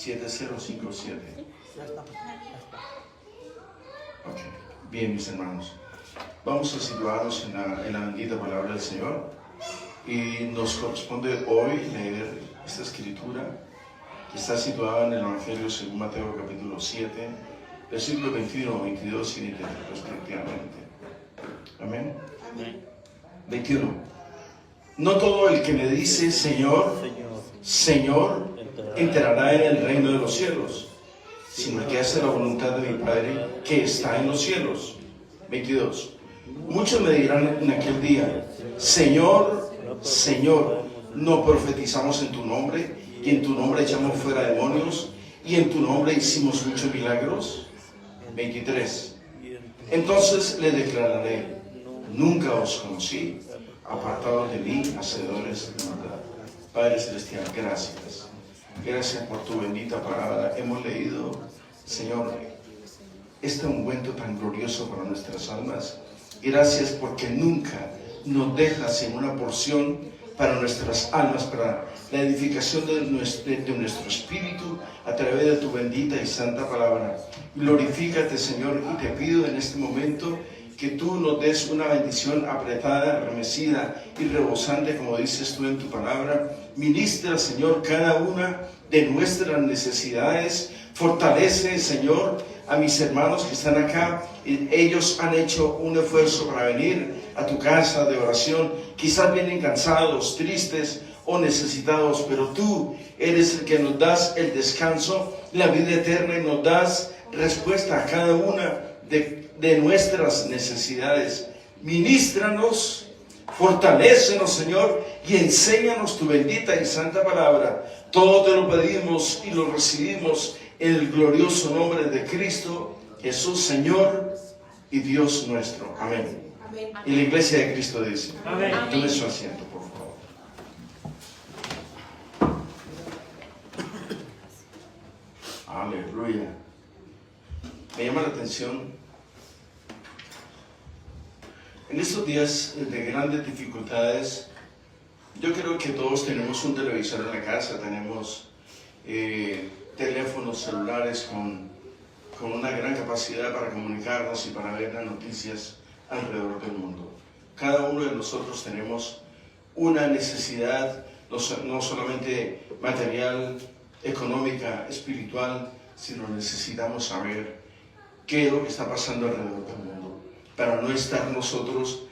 7057. Ok, bien, mis hermanos. Vamos a situarnos en la bendita palabra del Señor. Y nos corresponde hoy leer esta escritura que está situada en el Evangelio según Mateo capítulo 7, versículos 21, 22 y 23 respectivamente. Amén. Amén. 21. No todo el que me dice Señor, Señor, entrará en el reino de los cielos, sino el que hace la voluntad de mi Padre que está en los cielos. 22. Muchos me dirán en aquel día, Señor, Señor, ¿no profetizamos en tu nombre, y en tu nombre echamos fuera demonios, y en tu nombre hicimos muchos milagros? 23. Entonces le declararé, nunca os conocí, apartados de mí, hacedores de maldad. Padre Celestial, gracias. Gracias por tu bendita palabra. Hemos leído, Señor, este ungüento tan glorioso para nuestras almas. Gracias porque nunca nos dejas en una porción para nuestras almas, para la edificación de nuestro espíritu a través de tu bendita y santa palabra. Glorifícate, Señor, y te pido en este momento que tú nos des una bendición apretada, remecida y rebosante, como dices tú en tu palabra. Ministra, Señor, cada una de nuestras necesidades. Fortalece, Señor, a mis hermanos que están acá. Ellos han hecho un esfuerzo para venir a tu casa de oración. Quizás vienen cansados, tristes o necesitados, pero tú eres el que nos das el descanso, la vida eterna, y nos das respuesta a cada una de nuestras necesidades. Ministranos, fortalécenos, Señor, y enséñanos tu bendita y santa palabra. Todo te lo pedimos y lo recibimos en el glorioso nombre de Cristo Jesús, Señor y Dios nuestro. Amén. Amén. Y la iglesia de Cristo dice, Amén. tome su asiento, por favor. Aleluya. Me llama la atención, en estos días de grandes dificultades, yo creo que todos tenemos un televisor en la casa, tenemos teléfonos celulares con una gran capacidad para comunicarnos y para ver las noticias alrededor del mundo. Cada uno de nosotros tenemos una necesidad, no solamente material, económica, espiritual, sino necesitamos saber qué es lo que está pasando alrededor del mundo, para no estar nosotros,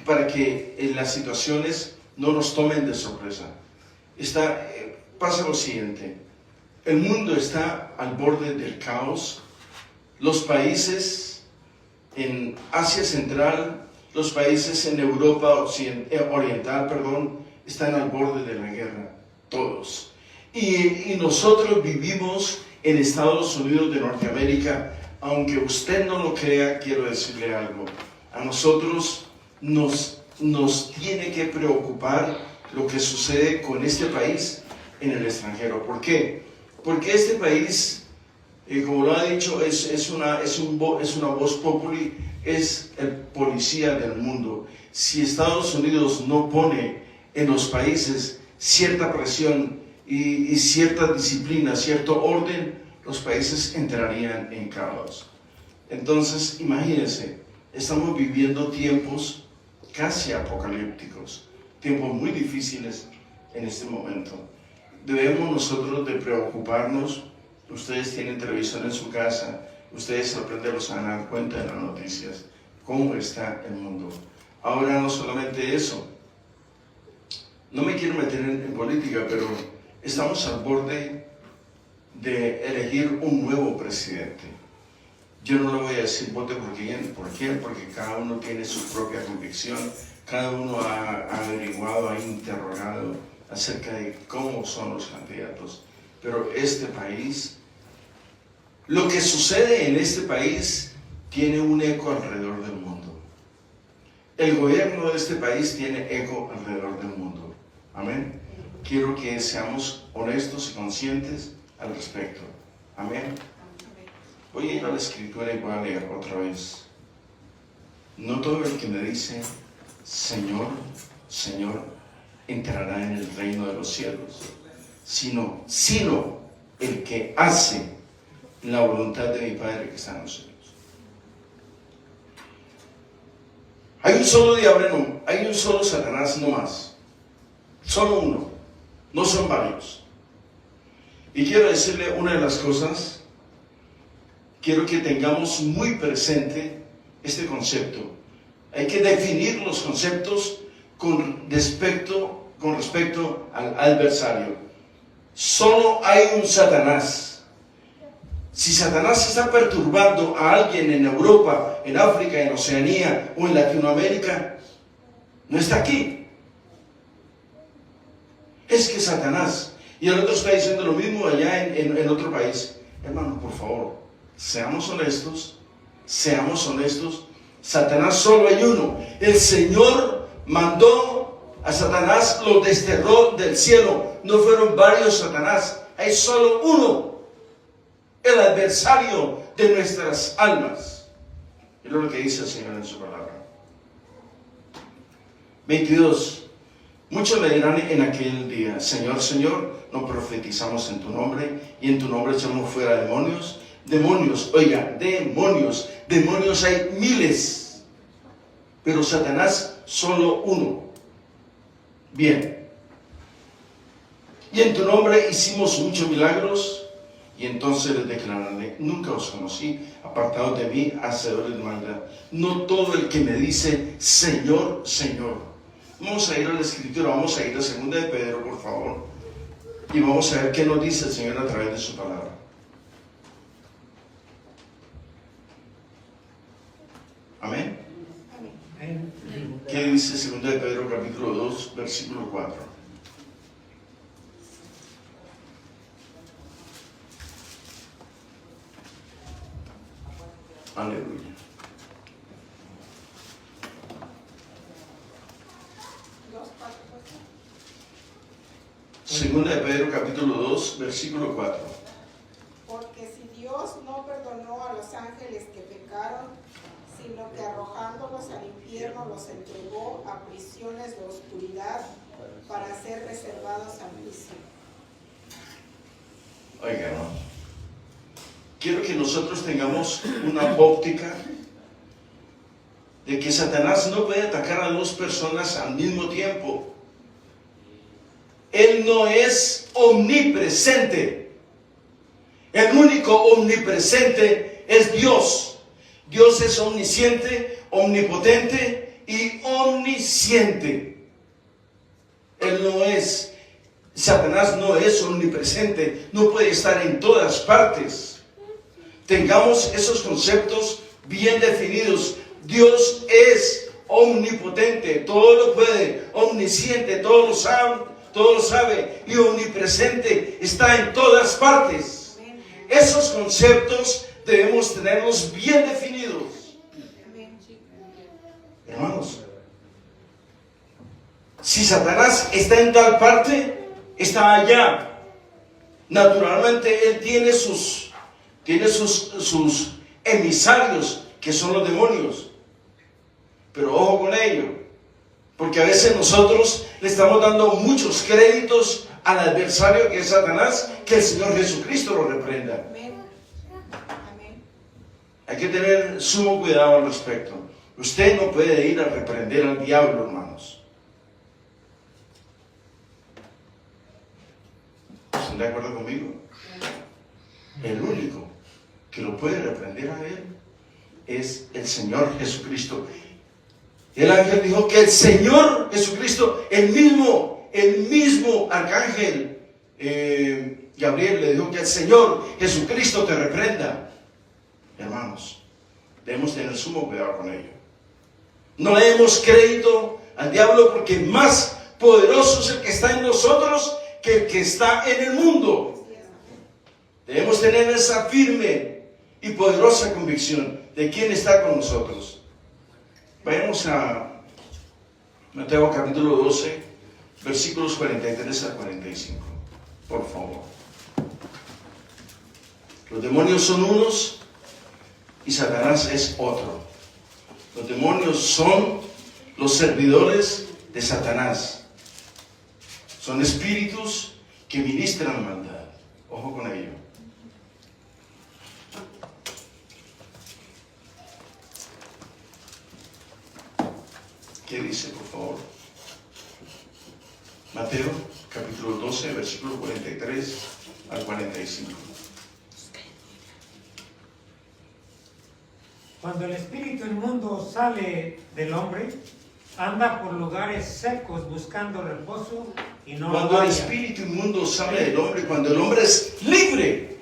para que las situaciones no nos tomen de sorpresa. Pasa lo siguiente, el mundo está al borde del caos. Los países en Asia Central, los países en Europa Oriental, están al borde de la guerra, todos. Y nosotros vivimos en Estados Unidos de Norteamérica. Aunque usted no lo crea, quiero decirle algo. A nosotros nos tiene que preocupar lo que sucede con este país en el extranjero. ¿Por qué? Porque este país, como lo ha dicho, es una voz populi, es el policía del mundo. Si Estados Unidos no pone en los países cierta presión y cierta disciplina, cierto orden, los países entrarían en caos. Entonces, imagínense, estamos viviendo tiempos casi apocalípticos, tiempos muy difíciles en este momento. Debemos nosotros de preocuparnos. Ustedes tienen televisión en su casa, ustedes sorprendenlos, se van a dar cuenta de las noticias, cómo está el mundo. Ahora no solamente eso, no me quiero meter en política, pero estamos al borde de elegir un nuevo presidente. Yo no le voy a decir vote por quién, porque cada uno tiene su propia convicción, cada uno ha averiguado, ha interrogado acerca de cómo son los candidatos. Pero este país, lo que sucede en este país tiene un eco alrededor del mundo. El gobierno de este país tiene eco alrededor del mundo. Amén. Quiero que seamos honestos y conscientes al respecto. Amén. Voy a ir a la escritura y voy a leer otra vez. No todo el que me dice Señor, Señor, entrará en el reino de los cielos, sino el que hace la voluntad de mi Padre que está en los cielos. Hay un solo diablo, no, hay un solo Satanás, no más. Solo uno, no son varios. Y quiero decirle una de las cosas, quiero que tengamos muy presente este concepto. Hay que definir los conceptos con respecto al adversario. Solo hay un Satanás. Si Satanás está perturbando a alguien en Europa, en África, en Oceanía o en Latinoamérica, no está aquí. Es que Satanás, y el otro está diciendo lo mismo allá en otro país. Hermano, por favor, seamos honestos. Satanás solo hay uno. El Señor mandó a Satanás, lo desterró del cielo. No fueron varios Satanás, hay solo uno. El adversario de nuestras almas. Es lo que dice el Señor en su palabra. 22. Muchos le dirán en aquel día: Señor, Señor, no profetizamos en tu nombre, y en tu nombre echamos fuera demonios. Demonios, oiga, demonios hay miles, pero Satanás solo uno. Bien. Y en tu nombre hicimos muchos milagros. Y entonces les declararé: nunca os conocí, apartados de mí, hacedores de maldad. No todo el que me dice Señor, Señor. Vamos a ir a la Escritura, vamos a ir a 2 de Pedro, por favor, y vamos a ver qué nos dice el Señor a través de su palabra. Amén. ¿Qué dice 2 de Pedro capítulo 2, versículo 4? Aleluya. Segunda de Pedro capítulo 2, versículo 4. Porque si Dios no perdonó a los ángeles que pecaron, sino que arrojándolos al infierno los entregó a prisiones de oscuridad para ser reservados al juicio. Oiga, hermano, quiero que nosotros tengamos una óptica de que Satanás no puede atacar a dos personas al mismo tiempo. Él no es omnipresente. El único omnipresente es Dios. Dios es omnisciente, omnipotente y omnisciente. Satanás no es omnipresente, no puede estar en todas partes. Tengamos esos conceptos bien definidos. Dios es omnipotente, todo lo puede, omnisciente, todo lo sabe y omnipresente, está en todas partes. Esos conceptos debemos tenerlos bien definidos. Hermanos, si Satanás está en tal parte, está allá. Naturalmente él tiene sus emisarios, que son los demonios. Pero ojo con ello, porque a veces nosotros le estamos dando muchos créditos al adversario, que es Satanás, que el Señor Jesucristo lo reprenda. Hay que tener sumo cuidado al respecto. Usted no puede ir a reprender al diablo, hermanos. ¿Están de acuerdo conmigo? El único que lo puede reprender a él es el Señor Jesucristo. El ángel dijo que el Señor Jesucristo, el mismo arcángel Gabriel le dijo que el Señor Jesucristo te reprenda. Hermanos, debemos tener sumo cuidado con ello. No le demos crédito al diablo, porque más poderoso es el que está en nosotros que el que está en el mundo. Debemos tener esa firme y poderosa convicción de quién está con nosotros. Vayamos a Mateo capítulo 12, versículos 43 a 45, por favor. Los demonios son unos y Satanás es otro. Los demonios son los servidores de Satanás. Son espíritus que ministran maldad. Ojo con ello. ¿Qué dice, por favor? Mateo, capítulo 12, versículo 43 al 45. Cuando el espíritu inmundo sale del hombre, anda por lugares secos buscando reposo y no lo Cuando el halla. espíritu inmundo sale del hombre, cuando el hombre es libre,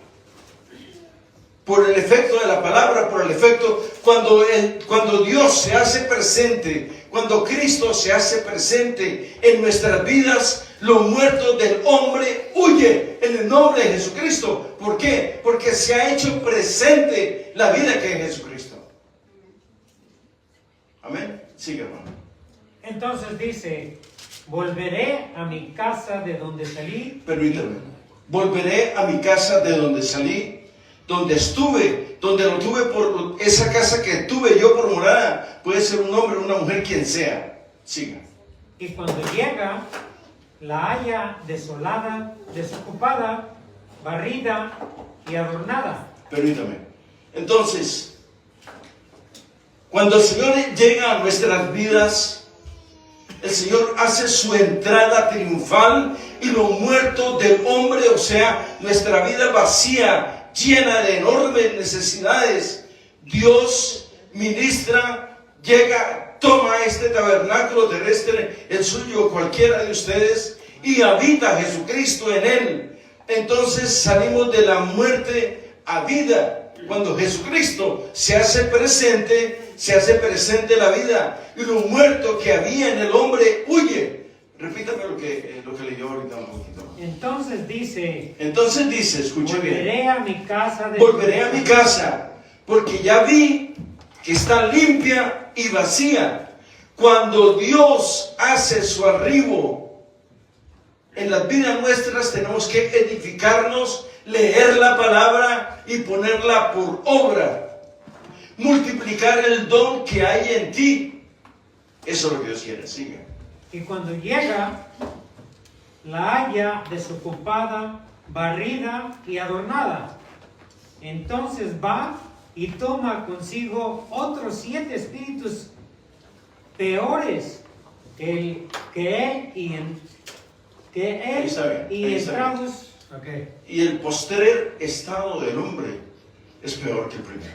por el efecto de la palabra, por el efecto, cuando Dios se hace presente, cuando Cristo se hace presente en nuestras vidas, lo muerto del hombre huye en el nombre de Jesucristo. ¿Por qué? Porque se ha hecho presente la vida que es Jesucristo. Amén. Sigue, hermano. Entonces dice, volveré a mi casa de donde salí. Permítame. Volveré a mi casa de donde salí, donde estuve, donde lo tuve por esa casa que tuve yo por morada. Puede ser un hombre, una mujer, quien sea. Siga. Y cuando llega, la halla desolada, desocupada, barrida y adornada. Permítame. Entonces, cuando el Señor llega a nuestras vidas, el Señor hace su entrada triunfal y lo muerto del hombre, o sea, nuestra vida vacía, llena de enormes necesidades, Dios ministra, llega, toma este tabernáculo terrestre, el suyo, cualquiera de ustedes, y habita Jesucristo en él. Entonces salimos de la muerte a vida. Cuando Jesucristo se hace presente la vida, y lo muerto que había en el hombre huye. Repítame lo que leyó ahorita un poquito. Entonces dice, escuche bien. volveré a mi casa Volveré a mi casa, porque ya vi que está limpia y vacía. Cuando Dios hace su arribo en las vidas nuestras, tenemos que edificarnos, leer la palabra y ponerla por obra. Multiplicar el don que hay en ti. Eso es lo que Dios quiere. Sigue. Y cuando llega, la halla desocupada, barrida y adornada. Entonces va y toma consigo otros 7 espíritus peores que él Ahí está bien, y ahí está entrados. Okay. Y el postrer estado del hombre es peor que el primero.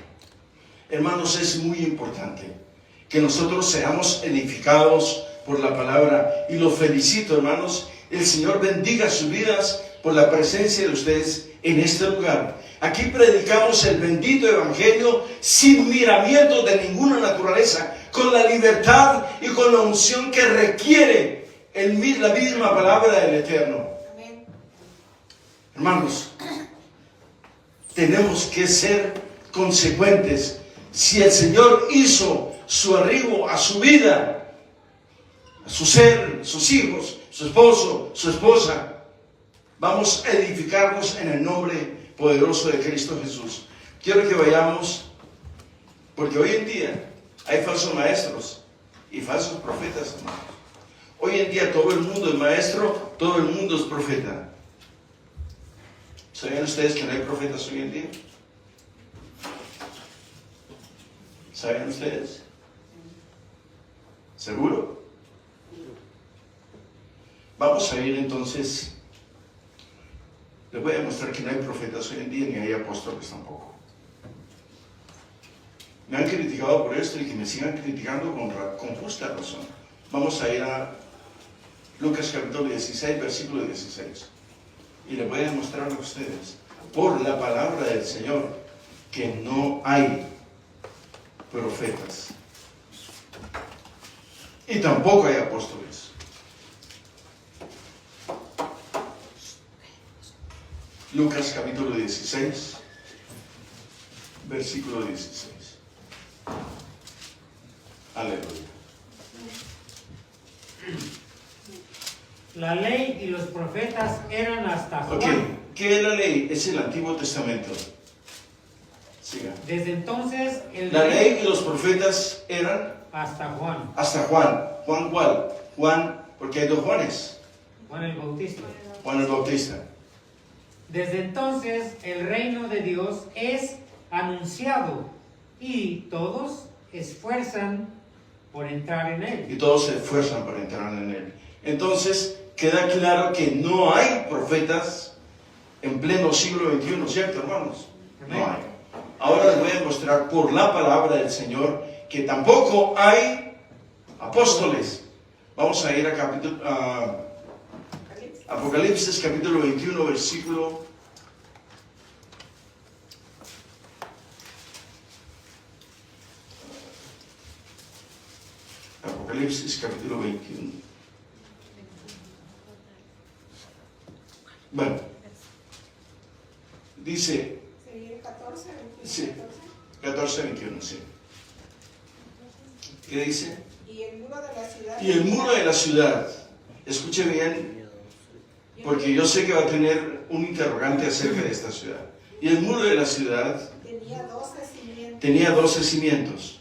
Hermanos, es muy importante que nosotros seamos edificados por la palabra, y lo felicito, hermanos. El Señor bendiga sus vidas por la presencia de ustedes en este lugar. Aquí predicamos el bendito evangelio sin miramientos de ninguna naturaleza, con la libertad y con la unción que requiere la misma palabra del Eterno. Amén. Hermanos, tenemos que ser consecuentes. Si el Señor hizo su arribo a su vida, a su ser, sus hijos, su esposo, su esposa, vamos a edificarnos en el nombre poderoso de Cristo Jesús. Quiero que vayamos, porque hoy en día hay falsos maestros y falsos profetas, hermanos. Hoy en día todo el mundo es maestro, todo el mundo es profeta. ¿Sabían ustedes que no hay profetas hoy en día? ¿Saben ustedes? ¿Seguro? Vamos a ir entonces. Les voy a mostrar que no hay profetas hoy en día, ni hay apóstoles tampoco. Me han criticado por esto y que me sigan criticando con justa razón. Vamos a ir a Lucas capítulo 16, versículo 16. Y les voy a mostrar a ustedes, por la palabra del Señor, que no hay profetas. Y tampoco hay apóstoles. Lucas capítulo 16, versículo 16. Aleluya. La ley y los profetas eran hasta Juan. Ok, ¿qué es la ley? Es el Antiguo Testamento. Siga. Desde entonces La ley y los profetas eran hasta Juan. hasta Juan. ¿Juan cuál? Juan, porque hay 2 Juanes. Juan el Bautista. Juan el Bautista. Desde entonces el reino de Dios es anunciado y todos esfuerzan por entrar en él. Y todos se esfuerzan para entrar en él. Entonces, queda claro que no hay profetas en pleno siglo XXI, ¿cierto, hermanos? No hay. Ahora les voy a mostrar por la palabra del Señor que tampoco hay apóstoles. Vamos a ir a Apocalipsis capítulo 21, versículo Apocalipsis capítulo 21. Bueno, dice, ¿Sería 14, 21, sí, 14, 21, sí. ¿Qué dice? Y el muro de la ciudad. Y el muro de la ciudad, escuche bien, porque yo sé que va a tener un interrogante acerca de esta ciudad. Y el muro de la ciudad Tenía 12 cimientos. tenía 12 cimientos.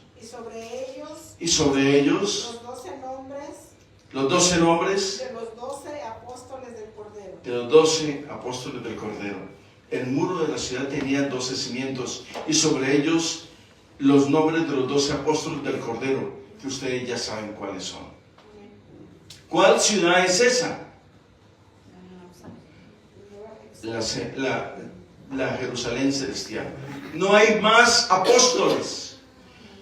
Y sobre ellos Los 12 nombres de los 12 apóstoles del Cordero. de los 12 apóstoles del Cordero. El muro de la ciudad tenía 12 cimientos y sobre ellos los nombres de los 12 apóstoles del Cordero, que ustedes ya saben cuáles son. ¿Cuál ciudad es esa? La Jerusalén celestial. No hay más apóstoles.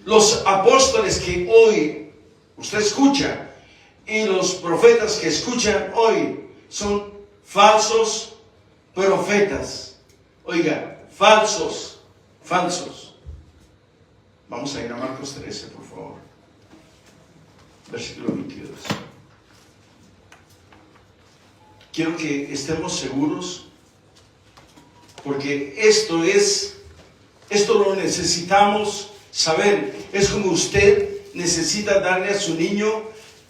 Los apóstoles que hoy usted escucha y los profetas que escuchan hoy son falsos profetas. Oiga, falsos. Vamos a ir a Marcos 13, por favor. Versículo 22. Quiero que estemos seguros, porque esto lo necesitamos saber. Es como usted necesita darle a su niño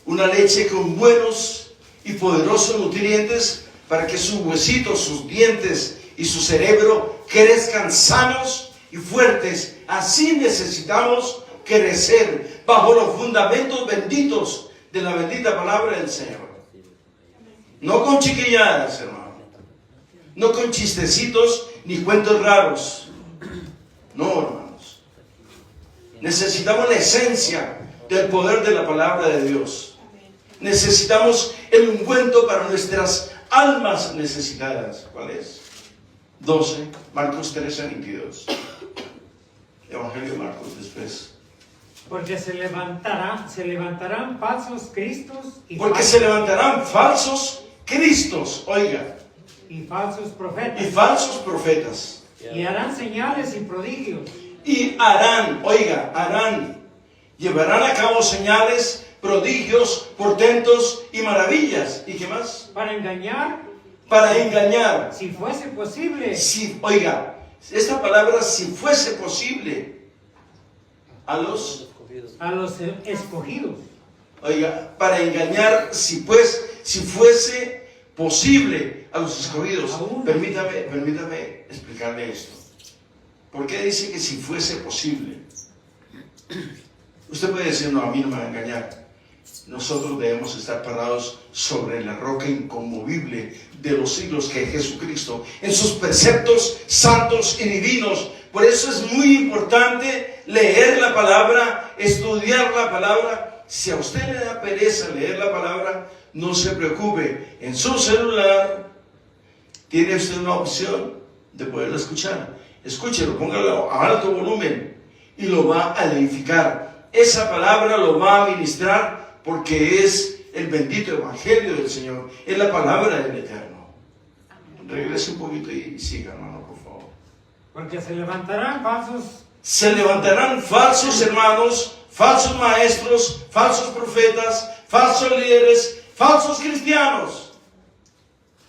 una leche con buenos y poderosos nutrientes para que sus huesitos, sus dientes y su cerebro crezcan sanos y fuertes. Así necesitamos crecer bajo los fundamentos benditos de la bendita palabra del Señor. No con chiquilladas, hermano. No con chistecitos ni cuentos raros. No, hermanos. Necesitamos la esencia del poder de la palabra de Dios. Necesitamos el ungüento para nuestras almas necesitadas. ¿Cuál es? 12, Marcos 13, 22. Evangelio de Marcos después. Porque se levantarán falsos cristos Porque se levantarán falsos cristos, oiga, y falsos profetas. y falsos profetas. Y harán señales y prodigios. Y harán, llevarán a cabo señales, prodigios, portentos y maravillas. ¿Y qué más? Para engañar, Si fuese posible, esta palabra, si fuese posible, a los escogidos. Para engañar, si fuese posible, a los escogidos. Permítame explicarle esto. ¿Por qué dice que si fuese posible? Usted puede decir, no, a mí no me va a engañar. Nosotros debemos estar parados sobre la roca inconmovible de los siglos, que es Jesucristo, en sus preceptos santos y divinos. Por eso es muy importante leer la palabra, estudiar la palabra. Si a usted le da pereza leer la palabra, no se preocupe. En su celular tiene usted una opción de poderlo escuchar. Escúchelo, póngalo a alto volumen y lo va a edificar. Esa palabra lo va a ministrar, porque es el bendito evangelio del Señor, es la palabra del Eterno. Regrese un poquito y siga, hermano, por favor. Porque se levantarán falsos hermanos, falsos maestros, falsos profetas, falsos líderes, falsos cristianos.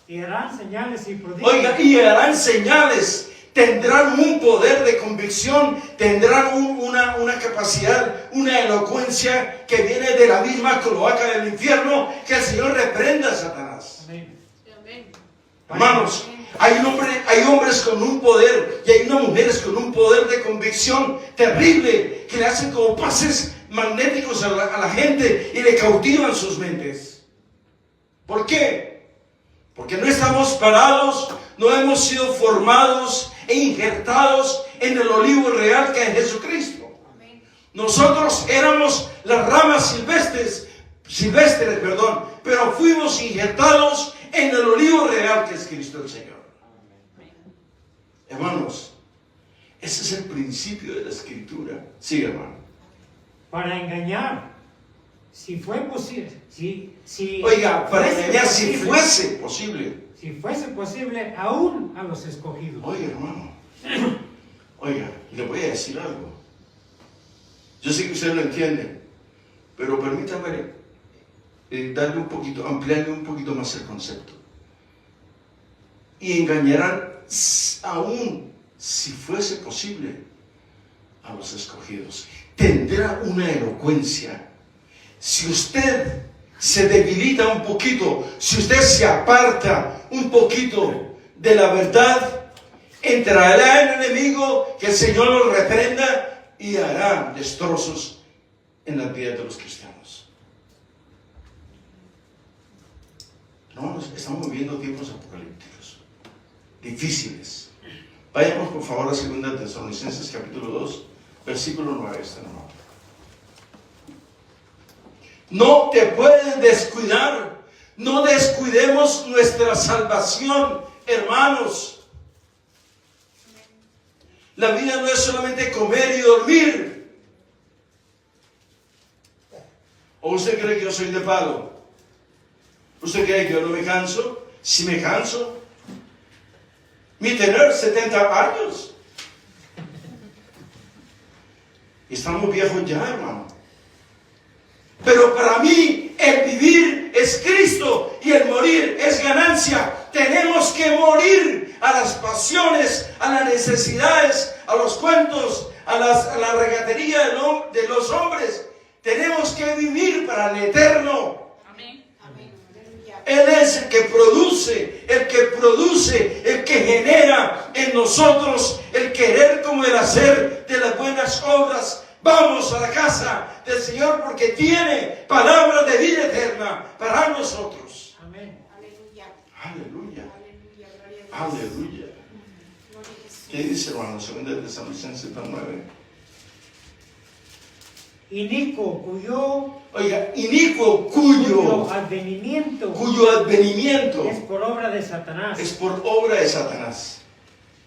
Y harán señales y prodigios. Y harán señales. Tendrán un poder de convicción, tendrán una capacidad, una elocuencia que viene de la misma cloaca del infierno. Que el Señor reprenda a Satanás. Amén. Hermanos, hay hombres con un poder y hay unas mujeres con un poder de convicción terrible, que le hacen como pases magnéticos a la gente y le cautivan sus mentes. ¿Por qué? Porque no estamos parados, no hemos sido formados e injertados en el olivo real, que es Jesucristo. Nosotros éramos las ramas silvestres, pero fuimos injertados en el olivo real que es Cristo el Señor. Hermanos, ese es el principio de la Escritura. Sí, hermano. Para engañar, si fue posible, Oiga, para engañar si fuese posible. Si fuese posible, aún a los escogidos. Oiga, hermano. Oiga, le voy a decir algo. Yo sé que usted lo entiende, pero permítame darle un poquito, ampliarle un poquito más el concepto. Y engañarán aún si fuese posible a los escogidos. Tendrá una elocuencia. Si usted se debilita un poquito, si usted se aparta un poquito de la verdad, entrará el enemigo, que el Señor lo reprenda y hará destrozos en las vidas de los cristianos. No, estamos viviendo tiempos apocalípticos, difíciles. Vayamos por favor a 2 Tesalonicenses capítulo 2, versículo 9. No te puedes descuidar. No descuidemos nuestra salvación, hermanos. La vida no es solamente comer y dormir. ¿O usted cree que yo soy de palo? ¿Usted cree que yo no me canso? Si me canso. Mi tener 70 años. Estamos viejos ya, hermano. Pero para mí el vivir es Cristo y el morir es ganancia. Tenemos que morir a las pasiones, a las necesidades, a los cuentos, a la regatería de los hombres. Tenemos que vivir para el eterno. Amén. Él es el que produce, el que genera en nosotros el querer como el hacer de las buenas obras. Vamos a la casa del Señor porque tiene palabras de vida eterna para nosotros. Amén. Aleluya. Aleluya. Aleluya. Gloria a Dios. Aleluya. Gloria a Jesús. ¿Qué dice, hermano? 2 Tesalonicenses 9. Inicuo, Inicuo cuyo advenimiento advenimiento es por obra de Satanás, es por obra de Satanás.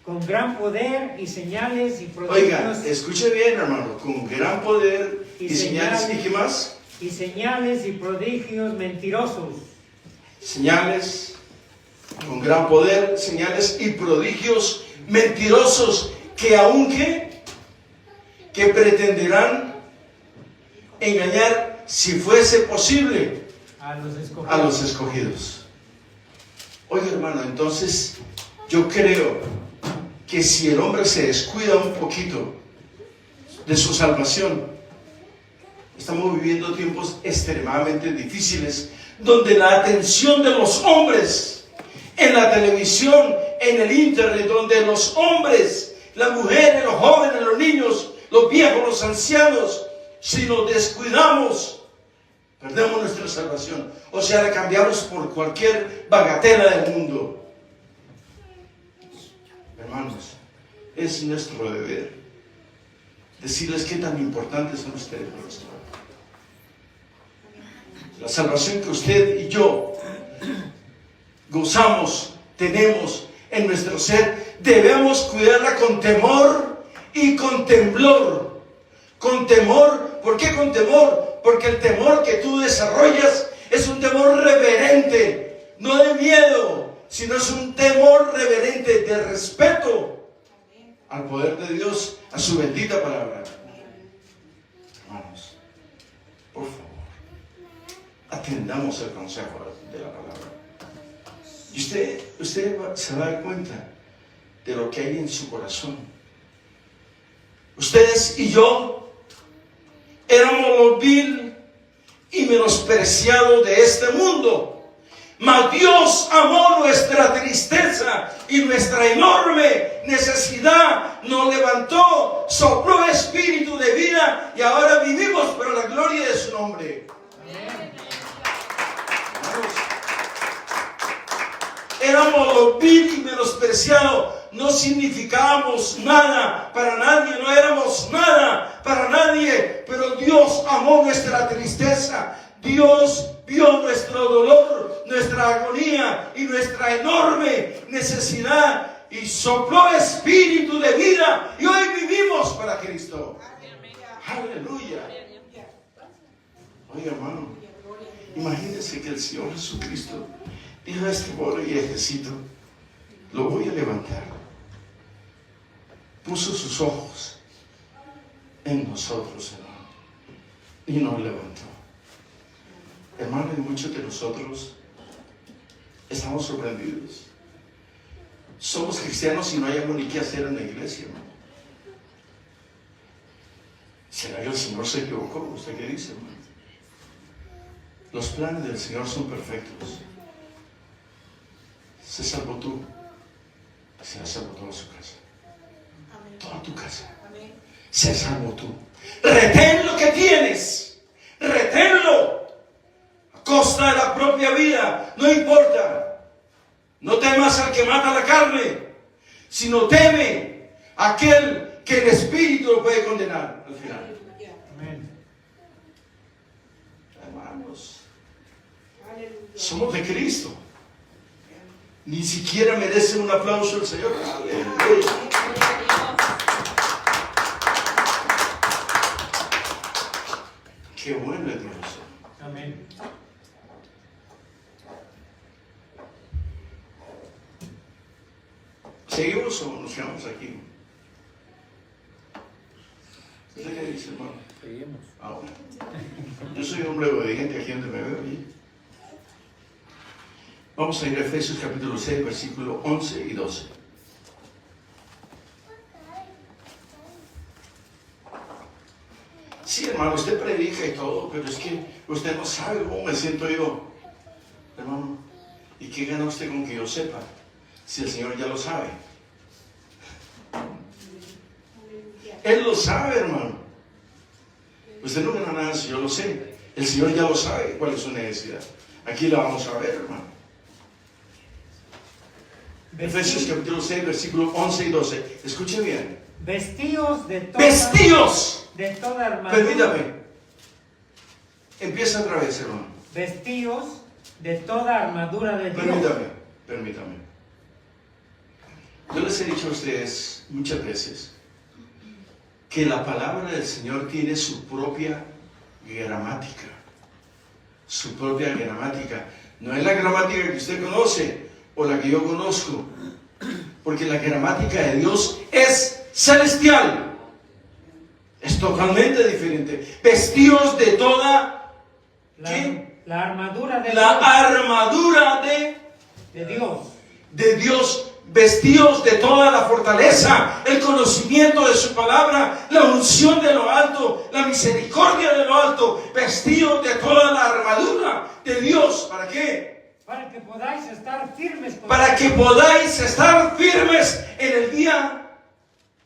con gran poder y señales y prodigios. Oiga, escuche bien, hermano, con gran poder y señales. ¿Y qué más? Y señales y prodigios mentirosos. Señales, con gran poder, señales y prodigios mentirosos, que aunque que pretenderán engañar, si fuese posible, A los escogidos. Oiga, hermano, entonces yo creo que si el hombre se descuida un poquito de su salvación, estamos viviendo tiempos extremadamente difíciles, donde la atención de los hombres en la televisión, en el internet, donde los hombres, las mujeres, los jóvenes, los niños, los viejos, los ancianos, si nos descuidamos, perdemos nuestra salvación. O sea, la cambiamos por cualquier bagatela del mundo. Hermanos, es nuestro deber decirles qué tan importantes son ustedes para nuestro. La salvación que usted y yo gozamos, tenemos en nuestro ser, debemos cuidarla con temor y con temblor. Con temor, ¿por qué con temor? Porque el temor que tú desarrollas es un temor reverente, no de miedo, sino es un temor reverente de respeto al poder de Dios, a su bendita palabra. Hermanos, por favor, atendamos el consejo de la palabra. Y usted se va a dar cuenta de lo que hay en su corazón. Ustedes y yo éramos los vil y menospreciados de este mundo. Mas Dios amó nuestra tristeza y nuestra enorme necesidad. Nos levantó, sopló espíritu de vida y ahora vivimos para la gloria de su nombre. Éramos los vil y menospreciados, no significábamos nada para nadie, no éramos nada para nadie, pero Dios amó nuestra tristeza. Dios vio nuestro dolor, nuestra agonía y nuestra enorme necesidad y sopló espíritu de vida y hoy vivimos para Cristo. Aleluya. Oye, hermano, imagínense que el Señor Jesucristo dijo a este pobre viejecito: lo voy a levantar. Puso sus ojos en nosotros, hermano, y nos levantó. Hermano, y muchos de nosotros estamos sorprendidos. Somos cristianos y no hayamos ni qué hacer en la iglesia, hermano. ¿Será que el Señor se equivocó? ¿Usted qué dice, hermano? Los planes del Señor son perfectos. Se salvó tú, se ha salvado toda su casa. Amén. Toda tu casa. Amén. Se salvó tú. Retén lo que tienes. Reténlo. A costa de la propia vida. No importa. No temas al que mata la carne, sino teme a aquel que el Espíritu lo puede condenar al final. Amén. Hermanos, Aleluya. somos de Cristo. Ni siquiera merece un aplauso el Señor. Aleluya. Qué bueno es Dios. Amén. ¿Seguimos o nos quedamos aquí? ¿Usted qué dice, hermano? Seguimos. Ahora, yo soy hombre obediente aquí donde me veo. ¿Sí? Vamos a ir a Efesios capítulo 6, versículo 11 y 12. Sí, hermano, usted predica y todo, pero es que usted no sabe cómo me siento yo, hermano. ¿Y qué gana usted con que yo sepa? Si el Señor ya lo sabe. Él lo sabe, hermano. Usted no gana nada si yo lo sé. El Señor ya lo sabe cuál es su necesidad. Aquí la vamos a ver, hermano. Efesios capítulo 6, versículo 11 y 12. Escuche bien. Vestíos de toda, Vestíos. de toda armadura. Permítame. Empieza otra vez, hermano. Vestíos de toda armadura de Dios. Permítame. Yo les he dicho a ustedes muchas veces que la palabra del Señor tiene su propia gramática. Su propia gramática. No es la gramática que usted conoce o la que yo conozco. Porque la gramática de Dios es celestial. Es totalmente diferente. Vestíos de toda la armadura de la Dios. armadura De Dios. de Dios. Vestidos de toda la fortaleza, el conocimiento de su palabra, la unción de lo alto, la misericordia de lo alto, vestidos de toda la armadura de Dios. ¿Para qué? Para que podáis estar firmes Para que podáis estar firmes en el día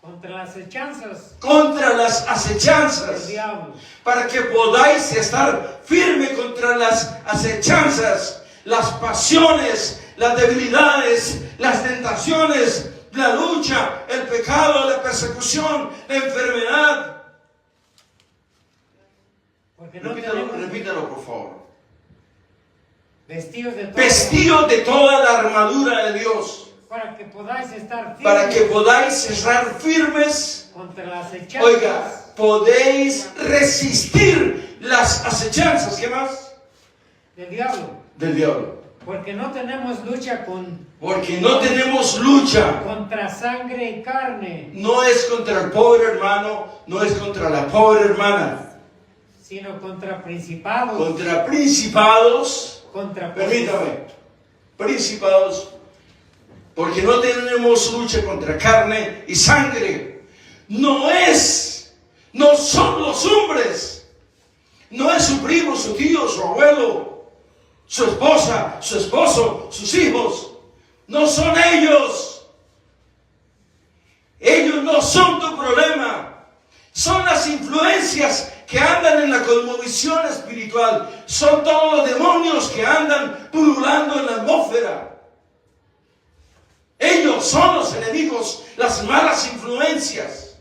contra las acechanzas del diablo. Para que podáis estar firme contra las acechanzas, las pasiones, las debilidades, las tentaciones, la lucha, el pecado, la persecución, la enfermedad. Porque no tenemos Repítalo, por favor. vestidos De toda la armadura de Dios. para que podáis estar firmes. Para que podáis estar firmes. Contra las acechanzas. Oiga, podéis resistir las acechanzas. ¿Qué más? Del diablo. Del diablo. Porque no tenemos lucha Porque no tenemos lucha. contra sangre y carne, No es contra el pobre hermano, no es contra la pobre hermana. sino contra principados, Contra principados. contra Permítame. Principados. Porque no tenemos lucha contra carne y sangre. No son los hombres. No es su primo, su tío, su abuelo, su esposa, su esposo, sus hijos. No son ellos. Ellos no son tu problema. Son las influencias que andan en la cosmovisión espiritual. Son todos los demonios que andan pululando en la atmósfera. Ellos son los enemigos, las malas influencias.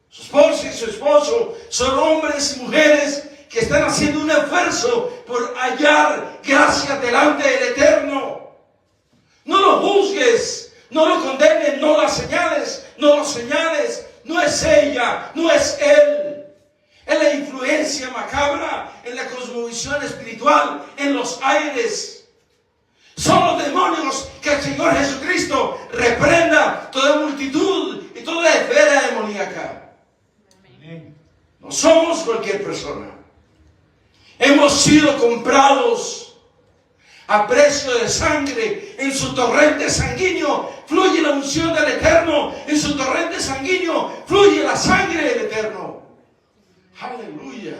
Su esposo y su esposo son hombres y mujeres que están haciendo un esfuerzo por hallar gracia delante del Eterno. No lo juzgues, no lo condenes, no las señales, no lo señales. No es ella, no es él. Es la influencia macabra en la cosmovisión espiritual, en los aires. Son los demonios que el Señor Jesucristo reprenda toda multitud y toda esfera demoníaca. No somos cualquier persona. Hemos sido comprados a precio de sangre. En su torrente sanguíneo fluye la unción del Eterno. En su torrente sanguíneo fluye la sangre del Eterno. Aleluya.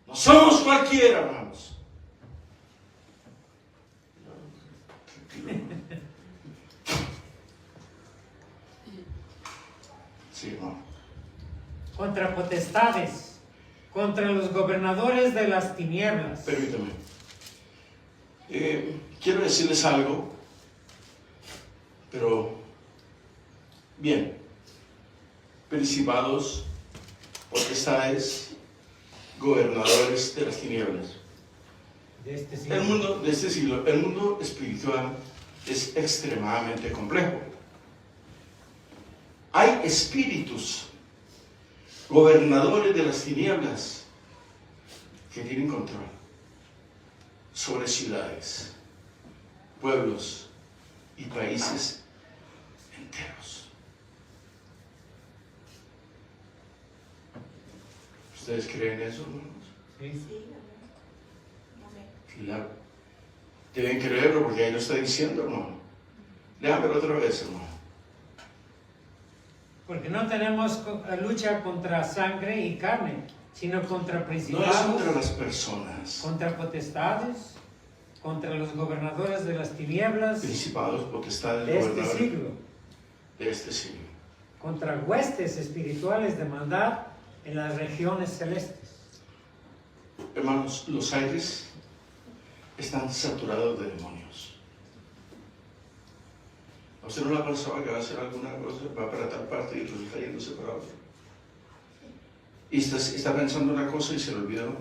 No somos cualquiera, hermanos. Sí, hermano. Contra potestades, contra los gobernadores de las tinieblas. Permítame. Quiero decirles algo, pero bien. Principados, potestades, gobernadores de las tinieblas. De este siglo. El mundo de este siglo, el mundo espiritual es extremadamente complejo. Hay espíritus, gobernadores de las tinieblas, que tienen control sobre ciudades, pueblos y países enteros. ¿Ustedes creen eso, hermanos? Sí. Claro. Deben creerlo porque ahí lo está diciendo, hermano. Déjamelo otra vez, hermano. Porque no tenemos lucha contra sangre y carne, sino contra No principados, es contra las personas. contra potestades, contra los gobernadores de las tinieblas Principados, potestades, de este gobernadores siglo, de este siglo. contra huestes espirituales de maldad en las regiones celestes. Hermanos, los aires están saturados de demonios. ¿A usted no le ha pasado que va a hacer alguna cosa, va para tal parte y resulta yéndose para otra? Y está pensando una cosa y se le olvidó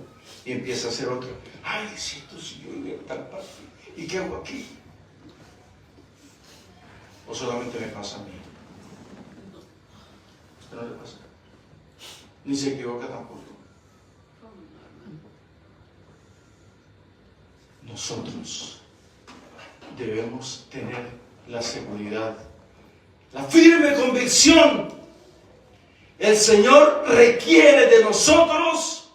y empieza a hacer otra. Ay, siento si yo iba a tal parte. ¿Y qué hago aquí? ¿O solamente me pasa a mí? ¿A usted no le pasa? Ni se equivoca tampoco. Nosotros debemos tener la seguridad, la firme convicción. El Señor requiere de nosotros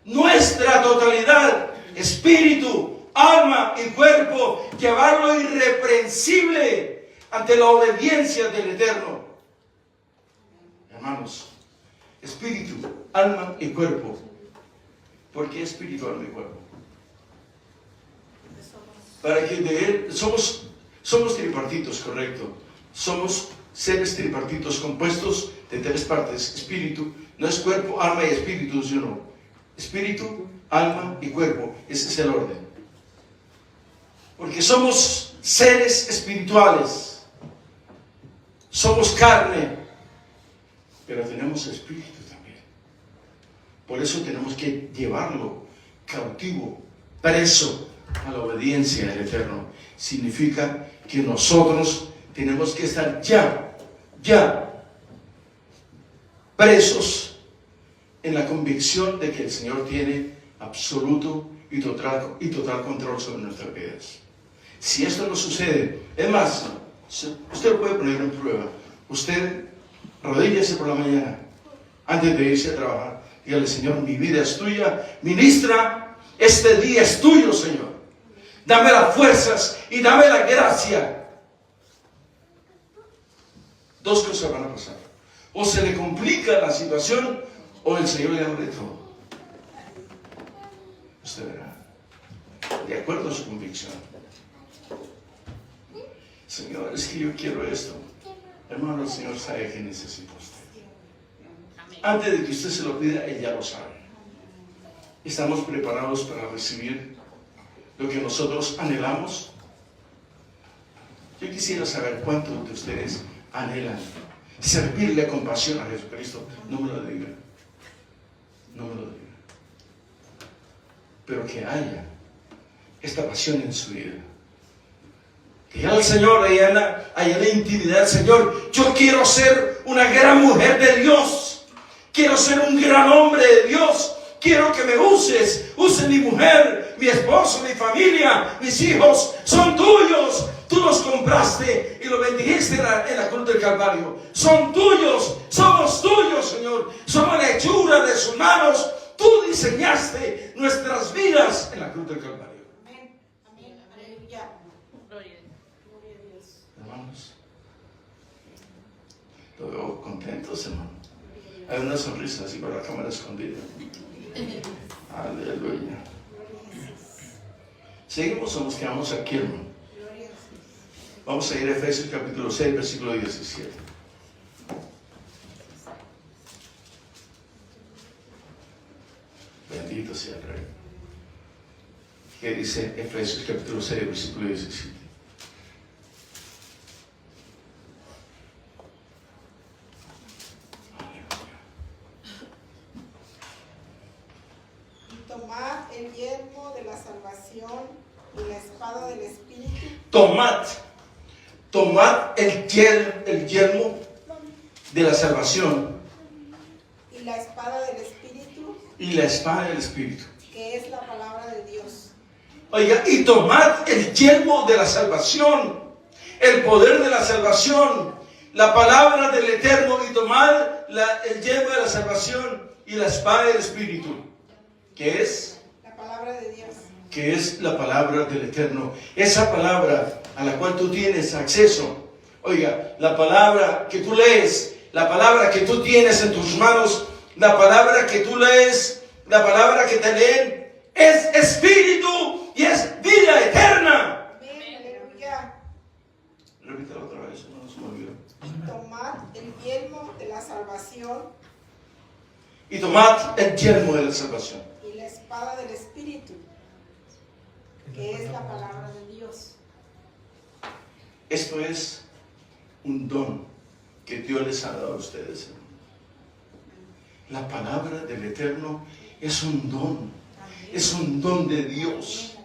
nuestra totalidad, espíritu, alma y cuerpo, llevarlo irreprensible ante la obediencia del Eterno. Hermanos, espíritu, alma y cuerpo. ¿Por qué espíritu, alma y cuerpo? Para que de él somos tripartitos, correcto. Somos seres tripartitos compuestos de tres partes. Espíritu, no es cuerpo, alma y espíritu, sino espíritu, alma y cuerpo. Ese es el orden. Porque somos seres espirituales. Somos carne, pero tenemos espíritu también. Por eso tenemos que llevarlo cautivo, preso a la obediencia del Eterno. Significa que nosotros tenemos que estar ya presos en la convicción de que el Señor tiene absoluto y total control sobre nuestras vidas. Si esto no sucede, es más, usted lo puede poner en prueba. Usted arrodíllese por la mañana antes de irse a trabajar. Dígale: Señor, mi vida es tuya. Ministra, este día es tuyo, Señor. Dame las fuerzas y dame la gracia. Dos cosas van a pasar. O se le complica la situación o el Señor le abre todo. Usted verá. De acuerdo a su convicción. Señor, es que yo quiero esto. Hermano, el Señor sabe que necesita usted. Antes de que usted se lo pida, Él ya lo sabe. Estamos preparados para recibir lo que nosotros anhelamos. Yo quisiera saber cuántos de ustedes anhelan servirle con pasión a Jesucristo. No me lo diga. No me lo diga. Pero que haya esta pasión en su vida. Que al Señor, haya la intimidad. Señor, yo quiero ser una gran mujer de Dios. Quiero ser un gran hombre de Dios. Quiero que me uses. Use mi mujer, mi esposo, mi familia, mis hijos. Son tuyos. Tú los compraste y los bendijiste en la cruz del Calvario. Son tuyos. Somos tuyos, Señor. Somos la hechura de sus manos. Tú diseñaste nuestras vidas en la cruz del Calvario. Amén. Amén. Aleluya. Gloria a Dios. Hermanos, lo veo contentos, hermano. Hay una sonrisa así por la cámara escondida. Aleluya. Seguimos o nos quedamos aquí, hermano. Vamos a ir a Efesios capítulo 6, versículo 17. Bendito sea el Rey. ¿Qué dice Efesios capítulo 6, versículo 17? Tomad el yelmo de la salvación y la espada del Espíritu. Tomad el yelmo de la salvación Y la espada del Espíritu, y la espada del Espíritu. que es la palabra de Dios. Oiga, y tomad el yelmo de la salvación, el poder de la salvación, la palabra del Eterno, y tomad el yelmo de la salvación y la espada del Espíritu, que es La palabra de Dios. que es la palabra del Eterno. Esa palabra a la cual tú tienes acceso. Oiga, la palabra que tú lees, la palabra que tú tienes en tus manos, la palabra que tú lees, la palabra que te leen, es espíritu y es vida eterna. Amén. Aleluya. Repítelo otra vez, no se me olvidó. Tomad el yelmo de la salvación Y tomad el yelmo de la salvación. y la espada del Espíritu, que es la palabra de Dios. Esto es un don que Dios les ha dado a ustedes. La palabra del Eterno es un don. Es un don de Dios.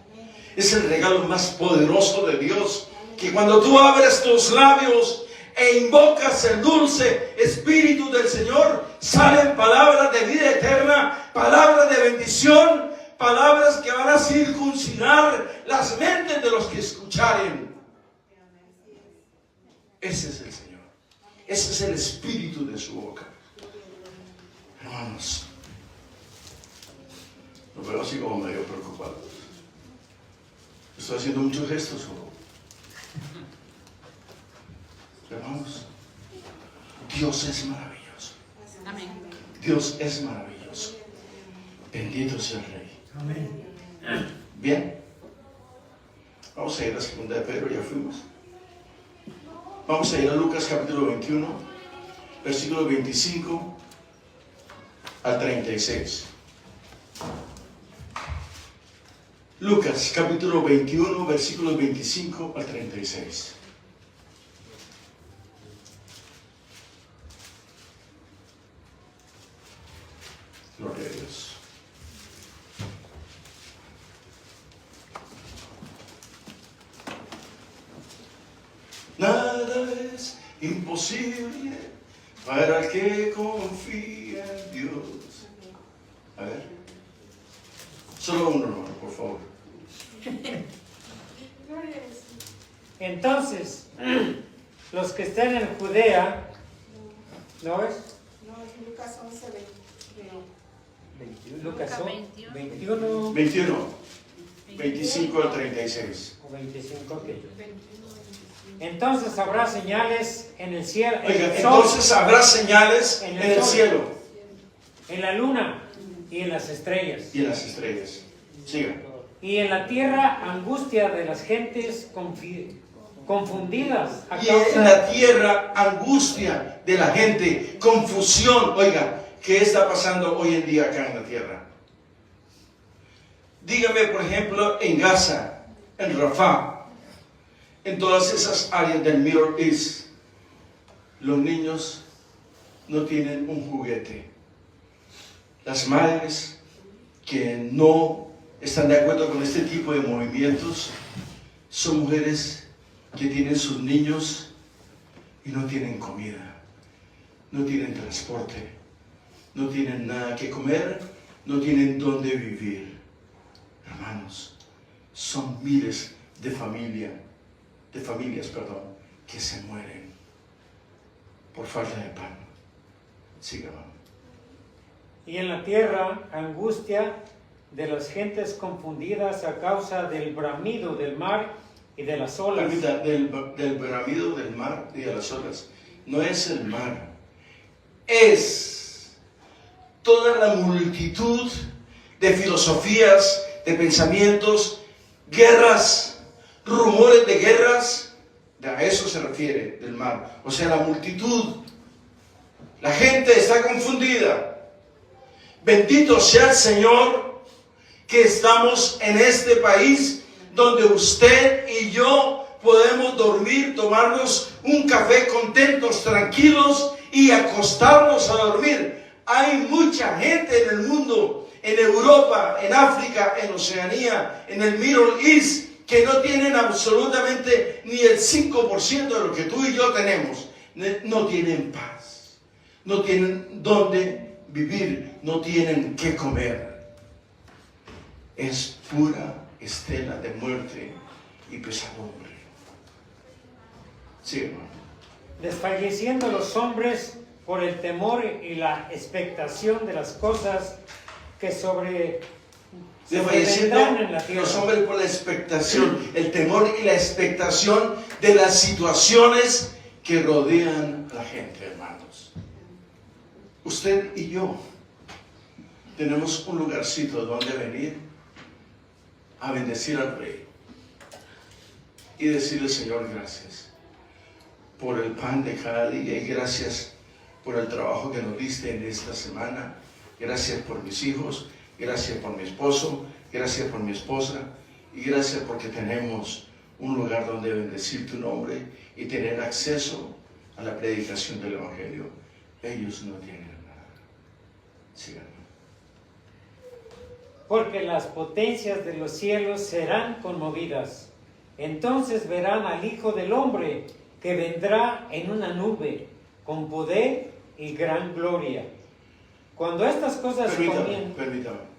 Es el regalo más poderoso de Dios. Que cuando tú abres tus labios e invocas el dulce Espíritu del Señor, salen palabras de vida eterna, palabras de bendición, palabras que van a circuncidar las mentes de los que escucharen. Ese es el Señor. Ese es el espíritu de su boca. Hermanos, lo veo así como medio preocupado. Estoy haciendo muchos gestos. Hermanos, Dios es maravilloso. Amén. Dios es maravilloso. Bendito sea el Rey. Amén. Bien. Vamos a ir a la segunda de Pedro, ya fuimos. Vamos a ir a Lucas capítulo 21, versículos 25 al 36. Lucas capítulo 21, versículos 25 al 36. Gloria a Dios. Nada es imposible para el que confía en Dios. A ver. Solo uno, hermano, por favor. Entonces, los que están en Judea, ¿no es? No, es Lucas 11, 20. Lucas Lucas 21 21, 25 al 36. o 25, ok. Entonces habrá señales en el cielo, en Oiga, el sol, entonces habrá señales en el cielo en la luna y en las estrellas. y en las estrellas. Siga. Y en la tierra angustia de las gentes confundidas a Y en causa la tierra angustia de la gente, confusión. Oiga, ¿qué está pasando hoy en día acá en la tierra? Dígame, por ejemplo, en Gaza, en Rafah, en todas esas áreas del Middle East, los niños no tienen un juguete. Las madres que no están de acuerdo con este tipo de movimientos son mujeres que tienen sus niños y no tienen comida, no tienen transporte, no tienen nada que comer, no tienen dónde vivir. Hermanos, son miles de familias, que se mueren por falta de pan. Siga, hermano. Y en la tierra, angustia de las gentes confundidas a causa del bramido del mar y de las olas. Permita, del bramido del mar y de las olas. No es el mar, es toda la multitud de filosofías, de pensamientos, guerras, rumores de guerras. A eso se refiere del mar. O sea, la multitud. La gente está confundida. Bendito sea el Señor que estamos en este país donde usted y yo podemos dormir, tomarnos un café contentos, tranquilos y acostarnos a dormir. Hay mucha gente en el mundo, en Europa, en África, en Oceanía, en el Middle East, que no tienen absolutamente ni el 5% de lo que tú y yo tenemos. No tienen paz, no tienen dónde vivir, no tienen qué comer. Es pura estela de muerte y pesadumbre. Sí, hermano. Desfalleciendo los hombres por el temor y la expectación de las cosas que Desfalleciendo sobrevendrán en la tierra. los hombres por la expectación, el temor y la expectación de las situaciones que rodean a la gente, hermanos. Usted y yo tenemos un lugarcito donde venir a bendecir al Rey y decirle: Señor, gracias por el pan de cada día y gracias por el trabajo que nos diste en esta semana. Gracias por mis hijos, gracias por mi esposo, gracias por mi esposa y gracias porque tenemos un lugar donde bendecir tu nombre y tener acceso a la predicación del Evangelio. Ellos no tienen nada. Síganme. Porque las potencias de los cielos serán conmovidas. Entonces verán al Hijo del Hombre que vendrá en una nube con poder y gran gloria. Cuando estas cosas Permítame.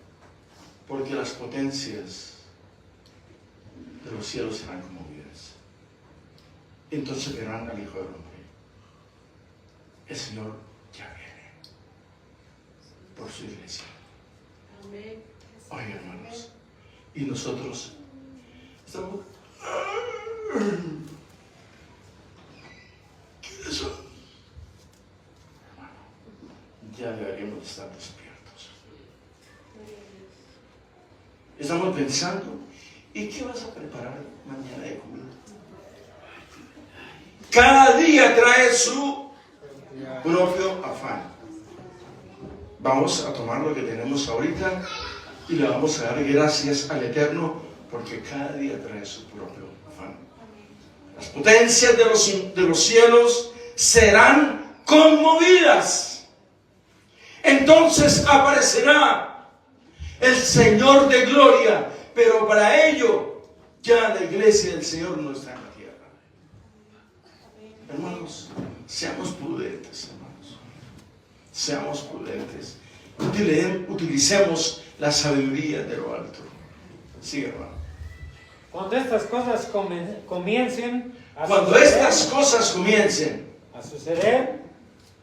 Porque las potencias de los cielos serán conmovidas. Entonces verán al Hijo del Hombre. El Señor ya viene por su iglesia. Amén. Oye, hermanos, y nosotros estamos... ¿Quiénes son? Hermano, ya deberíamos estar despiertos. Estamos pensando, ¿y qué vas a preparar mañana de comida? Cada día trae su propio afán. Vamos a tomar lo que tenemos ahorita y le vamos a dar gracias al Eterno porque cada día trae su propio afán. Las potencias de los cielos serán conmovidas. Entonces aparecerá el Señor de gloria, pero para ello ya la iglesia del Señor no está en la tierra. Hermanos, seamos prudentes, hermanos. Seamos prudentes. Utilicemos la sabiduría de lo alto. Sí, hermano. Cuando estas cosas comiencen a suceder,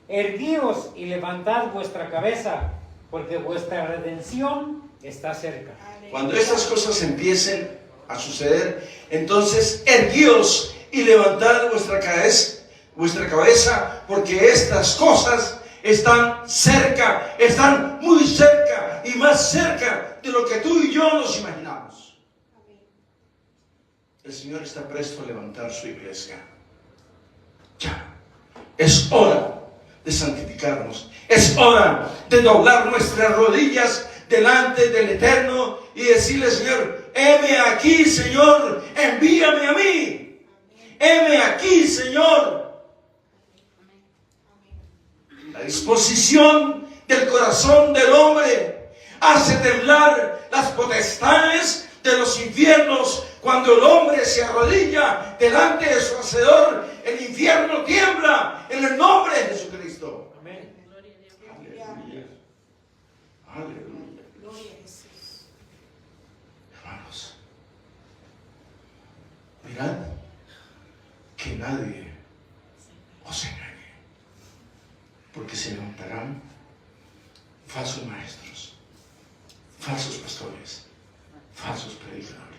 erguíos y levantad vuestra cabeza, porque vuestra redención está cerca. Cuando estas cosas empiecen a suceder, entonces erguíos y levantad vuestra cabeza, porque estas cosas están cerca, están muy cerca y más cerca de lo que tú y yo nos imaginamos. El Señor está presto a levantar su iglesia. Ya, es hora de santificarnos, es hora de doblar nuestras rodillas delante del Eterno y decirle: Señor, heme aquí, Señor, envíame a mí. heme aquí, Señor. La disposición del corazón del hombre hace temblar las potestades de los infiernos. Cuando el hombre se arrodilla delante de su Hacedor, el infierno tiembla en el nombre de Jesucristo. Amén. Aleluya. Aleluya. Gloria a Jesús. Hermanos, mirad que nadie os engañe, porque se levantarán falsos maestros, falsos pastores, falsos predicadores.